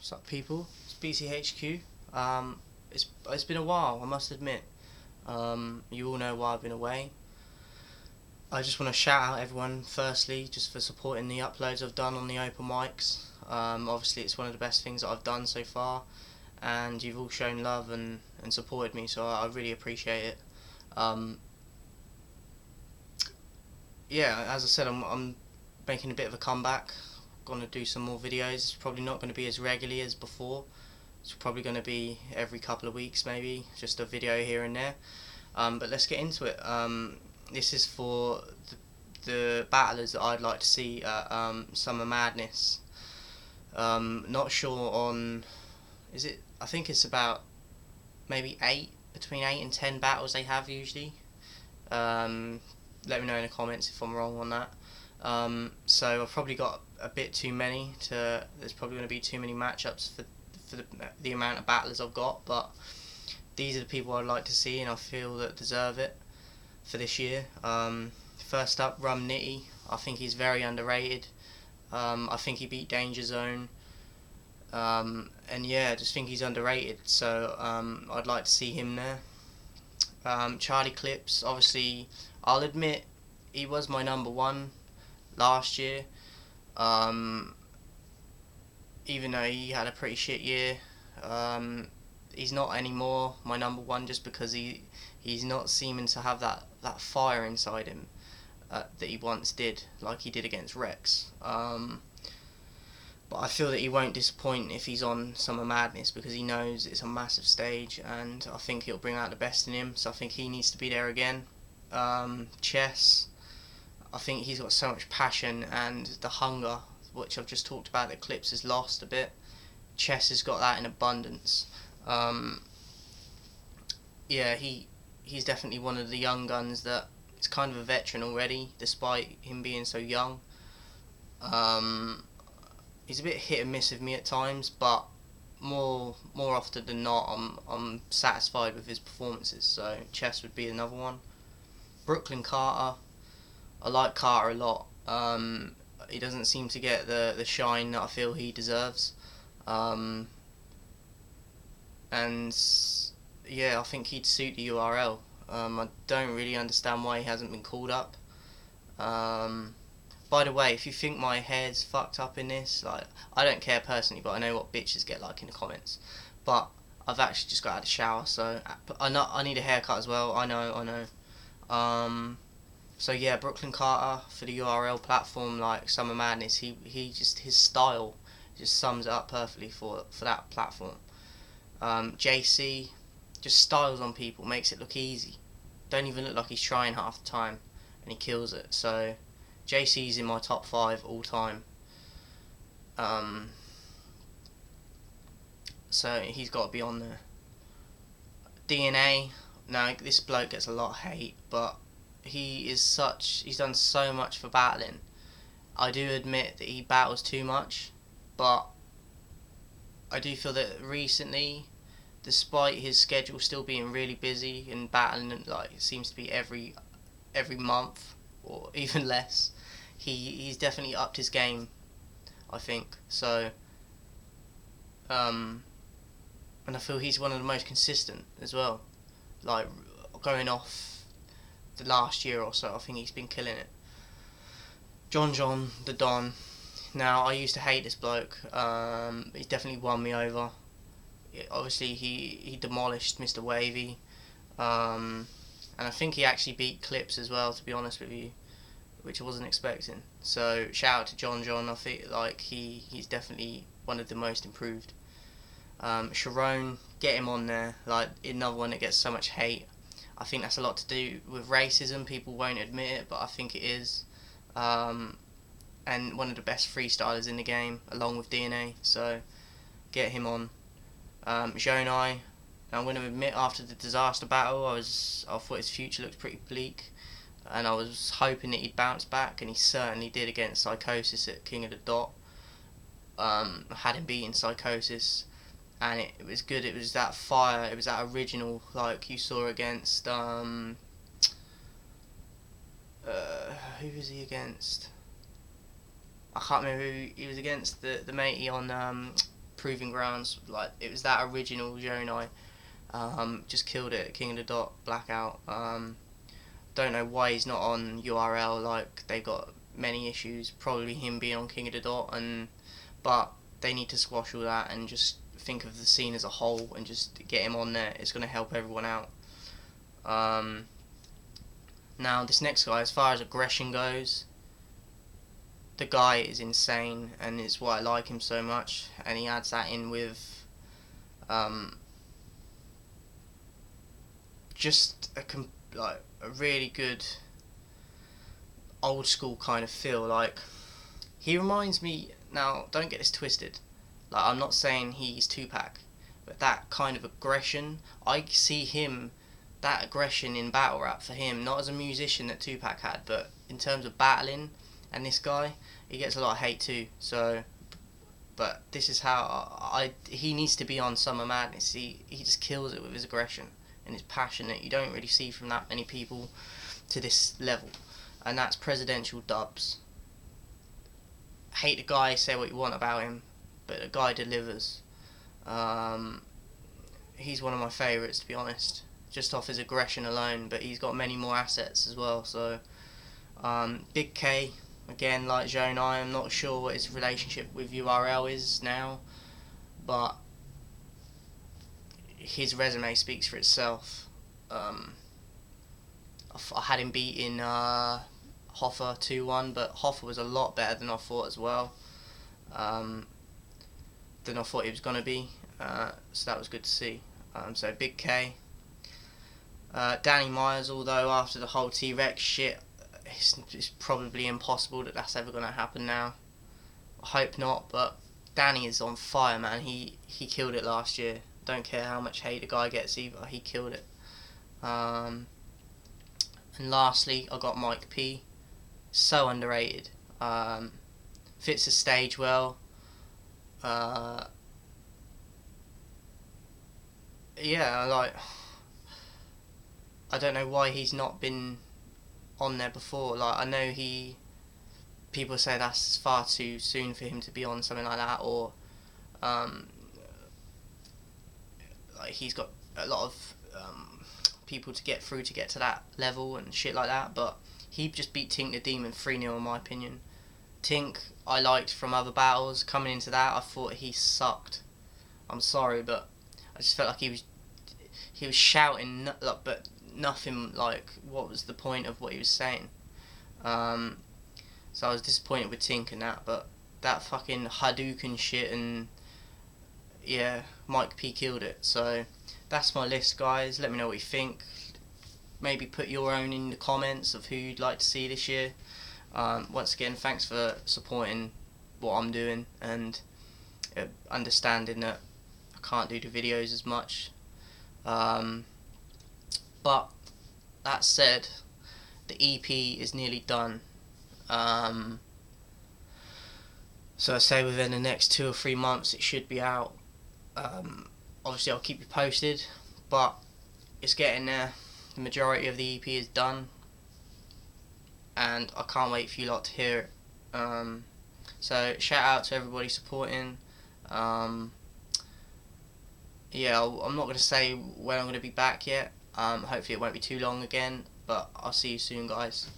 What's up, people? It's BCHQ. It's been a while, I must admit. You all know why I've been away. I just want to shout out everyone firstly, just for supporting the uploads I've done on the open mics. Obviously, it's one of the best things that I've done so far, and you've all shown love and supported me, so I really appreciate it. Um, yeah, as I said, I'm making a bit of a comeback. Gonna do some more videos. It's probably not going to be as regularly as before. It's probably going to be every couple of weeks, maybe just a video here and there. But let's get into it. This is for the battlers that I'd like to see at Summer Madness. Not sure on, is it? I think it's about maybe between 8 and 10 battles they have usually. Let me know in the comments if I'm wrong on that. So I've probably got a bit too many there's probably going to be too many matchups for the amount of battlers I've got, but these are the people I'd like to see and I feel that deserve it for this year. First up, Rum Nitty. I think he's very underrated. I think he beat Danger Zone. And yeah, I just think he's underrated, so I'd like to see him there. Charlie Clips, obviously, I'll admit he was my number one last year, even though he had a pretty shit year. He's not anymore my number one just because he's not seeming to have that fire inside him that he once did, like he did against Rex. But I feel that he won't disappoint if he's on Summer Madness because he knows it's a massive stage and I think he'll bring out the best in him, so I think he needs to be there again. Chess, I think he's got so much passion and the hunger, which I've just talked about, that Clips has lost a bit. Chess has got that in abundance. Yeah, he's definitely one of the young guns that is kind of a veteran already, despite him being so young. He's a bit hit and miss with me at times, but more often than not, I'm satisfied with his performances. So Chess would be another one. Brooklyn Carter, I like Carter a lot. He doesn't seem to get the shine that I feel he deserves. And yeah, I think he'd suit the URL. I don't really understand why he hasn't been called up. By the way, if you think my hair's fucked up in this, like, I don't care personally, but I know what bitches get like in the comments. But I've actually just got out of the shower, so I need a haircut as well. I know. So yeah, Brooklyn Carter for the URL platform, like Summer Madness, he just, his style just sums it up perfectly for that platform. JC just styles on people, makes it look easy. Don't even look like he's trying half the time, and he kills it. So JC's in my top 5 all time. So he's got to be on there. DNA, now this bloke gets a lot of hate, but he's done so much for battling. I do admit that he battles too much, but I do feel that recently, despite his schedule still being really busy and battling, like it seems to be every month or even less, he's definitely upped his game, I think. So and I feel he's one of the most consistent as well, like going off the last year or so. I think he's been killing it. John the Don. Now, I used to hate this bloke. He's definitely won me over. Obviously he demolished Mr. Wavy, and I think he actually beat Clips as well, to be honest with you, which I wasn't expecting. So shout out to John. I feel like he's definitely one of the most improved. Sharon, get him on there. Like, another one that gets so much hate. I think that's a lot to do with racism. People won't admit it, but I think it is. And one of the best freestylers in the game, along with DNA. So get him on. Jonai, I'm going to admit, after the disaster battle, I thought his future looked pretty bleak, and I was hoping that he'd bounce back, and he certainly did against Psychosis at King of the Dot. I had him beating Psychosis, and it was good. It was that fire, it was that original, like you saw against who was he against? I can't remember who he was against. The matey on Proving Grounds. Like, it was that original Jonai. Just killed it. King of the Dot, Blackout. Don't know why he's not on URL. Like, they got many issues. Probably him being on King of the Dot, but they need to squash all that and just think of the scene as a whole and just get him on there. It's going to help everyone out. Now, this next guy, as far as aggression goes, the guy is insane, and it's why I like him so much. And he adds that in with just a really good old school kind of feel. Like, he reminds me, now don't get this twisted, like, I'm not saying he's Tupac, but that kind of aggression, I see him, that aggression in battle rap for him, not as a musician that Tupac had, but in terms of battling. And this guy, he gets a lot of hate too, so, but this is how he needs to be on Summer Madness. He just kills it with his aggression and his passion that you don't really see from that many people to this level, and that's Presidential Dubs. Hate the guy, say what you want about him, but the guy delivers. He's one of my favourites, to be honest, just off his aggression alone, but he's got many more assets as well. So Big K, again, like Jonai, I'm not sure what his relationship with URL is now, but his resume speaks for itself. I had him beat in Hoffa 2-1, but Hoffa was a lot better than I thought as well, than I thought he was going to be, so that was good to see. So Big K. Danny Myers, although after the whole T-Rex shit, it's probably impossible that that's ever going to happen now. I hope not, but Danny is on fire, man. He killed it last year. Don't care how much hate the guy gets either, he killed it. And lastly, I got Mike P. So underrated. Fits the stage well. Yeah, like, I don't know why he's not been on there before. Like, I know people say that's far too soon for him to be on something like that, or like, he's got a lot of people to get through to get to that level and shit like that, but he just beat Tink the Demon 3-0 in my opinion. Tink, I liked from other battles. Coming into that, I thought he sucked. I'm sorry, but I just felt like he was shouting, but nothing, like, what was the point of what he was saying? So I was disappointed with Tink and that, but that fucking Hadouken shit, and yeah, Mike P killed it. So that's my list, guys. Let me know what you think. Maybe put your own in the comments of who you'd like to see this year. Once again, thanks for supporting what I'm doing and understanding that I can't do the videos as much. But that said, the EP is nearly done. So I say within the next 2 or 3 months it should be out. Obviously I'll keep you posted, but it's getting there. The majority of the EP is done, and I can't wait for you lot to hear it. So shout out to everybody supporting. Yeah, I'm not going to say when I'm going to be back yet. Hopefully it won't be too long again, but I'll see you soon, guys.